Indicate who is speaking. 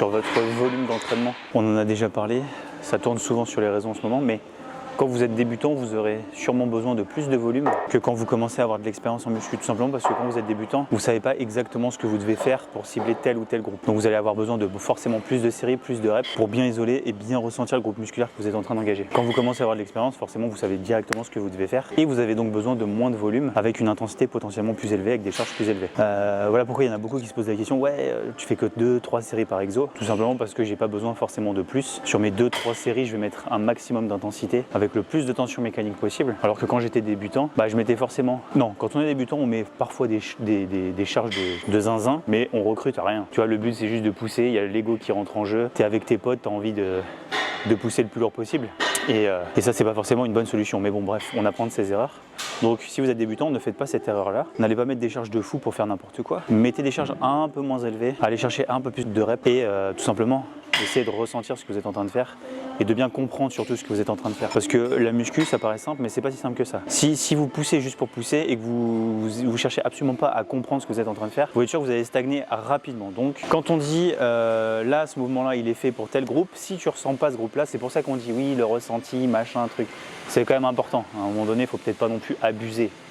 Speaker 1: Sur votre volume d'entraînement, on en a déjà parlé, ça tourne souvent sur les réseaux en ce moment, mais quand vous êtes débutant, vous aurez sûrement besoin de plus de volume que quand vous commencez à avoir de l'expérience en muscu, tout simplement parce que quand vous êtes débutant, vous ne savez pas exactement ce que vous devez faire pour cibler tel ou tel groupe. Donc vous allez avoir besoin de forcément plus de séries, plus de reps pour bien isoler et bien ressentir le groupe musculaire que vous êtes en train d'engager. Quand vous commencez à avoir de l'expérience, forcément vous savez directement ce que vous devez faire et vous avez donc besoin de moins de volume avec une intensité potentiellement plus élevée, avec des charges plus élevées. Voilà pourquoi il y en a beaucoup qui se posent la question, ouais, tu fais que 2-3 séries par exo, tout simplement parce que j'ai pas besoin forcément de plus. Sur mes 2-3 séries, je vais mettre un maximum d'intensité avec le plus de tension mécanique possible. Alors que quand j'étais débutant, je mettais forcément... Non, quand on est débutant, on met parfois des charges de zinzin, mais on recrute à rien. Tu vois, le but c'est juste de pousser, il y a l'ego qui rentre en jeu, t'es avec tes potes, t'as envie de pousser le plus lourd possible. Et ça, c'est pas forcément une bonne solution. Mais bon, bref, on apprend de ses erreurs. Donc, si vous êtes débutant, ne faites pas cette erreur-là. N'allez pas mettre des charges de fou pour faire n'importe quoi. Mettez des charges un peu moins élevées, allez chercher un peu plus de reps et tout simplement, essayez de ressentir ce que vous êtes en train de faire et de bien comprendre surtout ce que vous êtes en train de faire. Parce que la muscu, ça paraît simple, mais c'est pas si simple que ça. Si vous poussez juste pour pousser et que vous cherchez absolument pas à comprendre ce que vous êtes en train de faire, vous êtes sûr que vous allez stagner rapidement. Donc, quand on dit là, ce mouvement-là, il est fait pour tel groupe, si tu ressens pas ce groupe-là, c'est pour ça qu'on dit oui, le ressenti, machin, truc. C'est quand même important. À un moment donné, il faut peut-être pas non plus abuser.